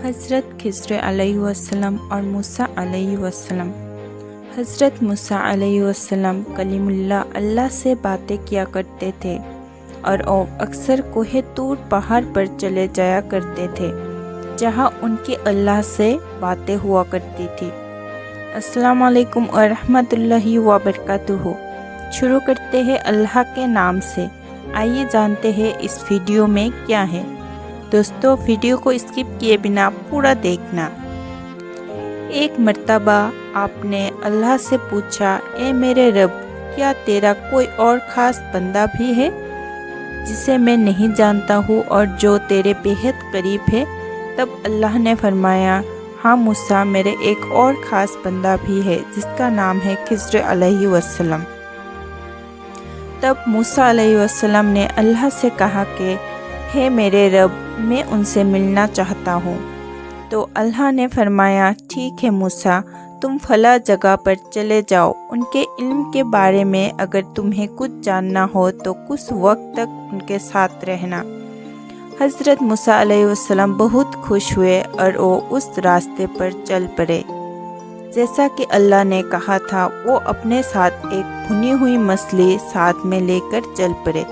حضرت خضر علیہ السلام اور موسیٰ علیہ السلام۔ حضرت موسیٰ علیہ السلام کلیم اللہ سے باتیں کیا کرتے تھے اور وہ اکثر کوہ طور پہاڑ پر چلے جایا کرتے تھے جہاں ان کی اللہ سے باتیں ہوا کرتی تھی۔ السلام علیکم ورحمۃ اللہ وبرکاتہ۔ شروع کرتے ہیں اللہ کے نام سے۔ آئیے جانتے ہیں اس ویڈیو میں کیا ہے۔ دوستو، ویڈیو کو اسکپ کیے بنا پورا دیکھنا۔ ایک مرتبہ آپ نے اللہ سے پوچھا، اے میرے رب، کیا تیرا کوئی اور خاص بندہ بھی ہے جسے میں نہیں جانتا ہوں اور جو تیرے بےحد قریب ہے؟ تب اللہ نے فرمایا، ہاں موسیٰ، میرے ایک اور خاص بندہ بھی ہے جس کا نام ہے خضر علیہ السلام۔ تب موسیٰ علیہ السلام نے اللہ سے کہا کہ ہے میرے رب، میں ان سے ملنا چاہتا ہوں۔ تو اللہ نے فرمایا، ٹھیک ہے موسیٰ، تم فلاں جگہ پر چلے جاؤ۔ ان کے علم کے بارے میں اگر تمہیں کچھ جاننا ہو تو کچھ وقت تک ان کے ساتھ رہنا۔ حضرت موسیٰ علیہ السلام بہت خوش ہوئے اور وہ اس راستے پر چل پڑے جیسا کہ اللہ نے کہا تھا۔ وہ اپنے ساتھ ایک بھنی ہوئی مچھلی ساتھ میں لے کر چل پڑے۔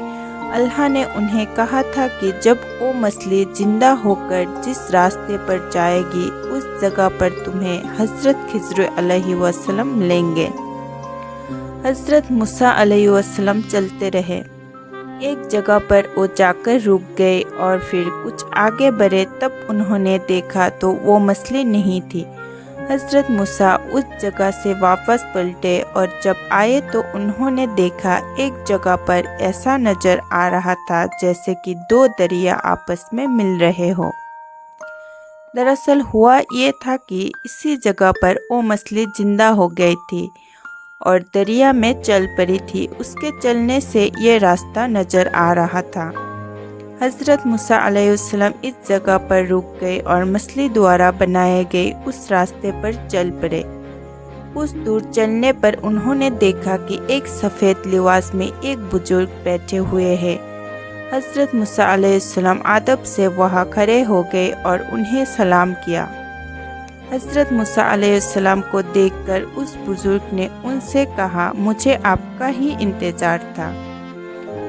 اللہ نے انہیں کہا تھا کہ جب وہ مچھلی زندہ ہو کر جس راستے پر جائے گی اس جگہ پر تمہیں حضرت خضر علیہ السلام ملیں گے۔ حضرت موسیٰ علیہ السلام چلتے رہے۔ ایک جگہ پر وہ جا کر رک گئے اور پھر کچھ آگے بڑھے، تب انہوں نے دیکھا تو وہ مچھلی نہیں تھی۔ حضرت موسیٰ اس جگہ سے واپس پلٹے اور جب آئے تو انہوں نے دیکھا ایک جگہ پر ایسا نظر آ رہا تھا جیسے کہ دو دریا آپس میں مل رہے ہو۔ دراصل ہوا یہ تھا کہ اسی جگہ پر وہ مچھلی زندہ ہو گئی تھی اور دریا میں چل پڑی تھی۔ اس کے چلنے سے یہ راستہ نظر آ رہا تھا۔ حضرت موسیٰ علیہ السلام اس جگہ پر رک گئے اور مچھلی دوارا بنائے گئے اس راستے پر چل پڑے۔ کچھ دور چلنے پر انہوں نے دیکھا کہ ایک سفید لباس میں ایک بزرگ بیٹھے ہوئے ہیں۔ حضرت موسیٰ علیہ السلام ادب سے وہاں کھڑے ہو گئے اور انہیں سلام کیا۔ حضرت موسیٰ علیہ السلام کو دیکھ کر اس بزرگ نے ان سے کہا، مجھے آپ کا ہی انتظار تھا۔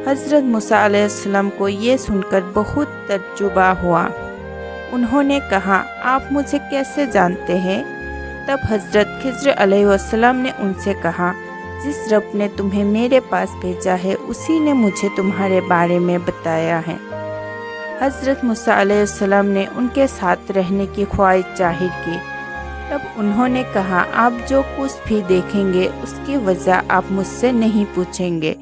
حضرت موسیٰ علیہ السلام کو یہ سن کر بہت تعجب ہوا۔ انہوں نے کہا، آپ مجھے کیسے جانتے ہیں؟ تب حضرت خضر علیہ السلام نے ان سے کہا، جس رب نے تمہیں میرے پاس بھیجا ہے اسی نے مجھے تمہارے بارے میں بتایا ہے۔ حضرت موسیٰ علیہ السلام نے ان کے ساتھ رہنے کی خواہش ظاہر کی۔ تب انہوں نے کہا، آپ جو کچھ بھی دیکھیں گے اس کی وجہ آپ مجھ سے نہیں پوچھیں گے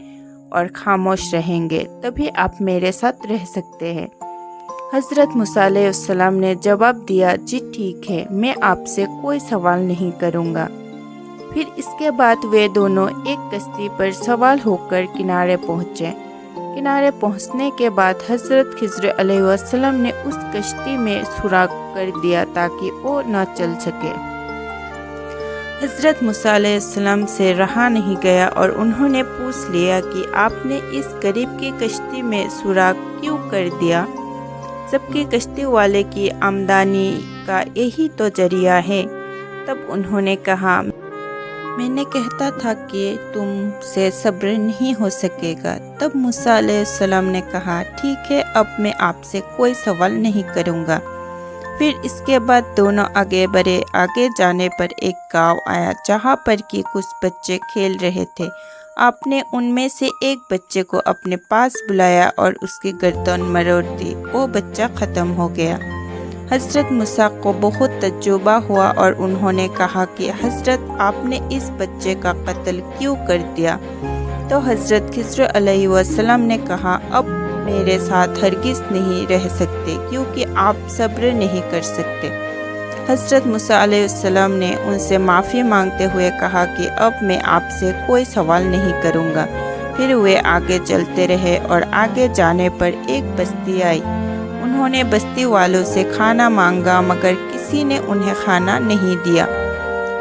اور خاموش رہیں گے، تبھی آپ میرے ساتھ رہ سکتے ہیں۔ حضرت موسیٰ علیہ السلام نے جواب دیا، جی ٹھیک ہے، میں آپ سے کوئی سوال نہیں کروں گا۔ پھر اس کے بعد وہ دونوں ایک کشتی پر سوار ہو کر کنارے پہنچے۔ کنارے پہنچنے کے بعد حضرت خضر علیہ السلام نے اس کشتی میں سوراخ کر دیا تاکہ وہ نہ چل سکے۔ حضرت موسیٰ علیہ السلام سے رہا نہیں گیا اور انہوں نے پوچھ لیا کہ آپ نے اس غریب کی کشتی میں سوراخ کیوں کر دیا، جبکہ کشتی والے کی آمدنی کا یہی تو ذریعہ ہے؟ تب انہوں نے کہا، میں نے کہتا تھا کہ تم سے صبر نہیں ہو سکے گا۔ تب موسیٰ علیہ السلام نے کہا، ٹھیک ہے، اب میں آپ سے کوئی سوال نہیں کروں گا۔ پھر اس کے بعد دونوں آگے بڑھے۔ آگے جانے پر ایک گاؤں آیا جہاں پر کہ کچھ بچے کھیل رہے تھے۔ آپ نے ان میں سے ایک بچے کو اپنے پاس بلایا اور اس کی گردن مروڑ دی۔ وہ بچہ ختم ہو گیا۔ حضرت موسیٰ کو بہت تعجب ہوا اور انہوں نے کہا کہ حضرت، آپ نے اس بچے کا قتل کیوں کر دیا؟ تو حضرت خضر علیہ السلام نے کہا، اب میرے ساتھ ہرگز نہیں رہ سکتے کیونکہ آپ صبر نہیں کر سکتے۔ حضرت موسیٰ علیہ السلام نے ان سے معافی مانگتے ہوئے کہا کہ اب میں آپ سے کوئی سوال نہیں کروں گا۔ پھر وہ آگے چلتے رہے اور آگے جانے پر ایک بستی آئی۔ انہوں نے بستی والوں سے کھانا مانگا مگر کسی نے انہیں کھانا نہیں دیا۔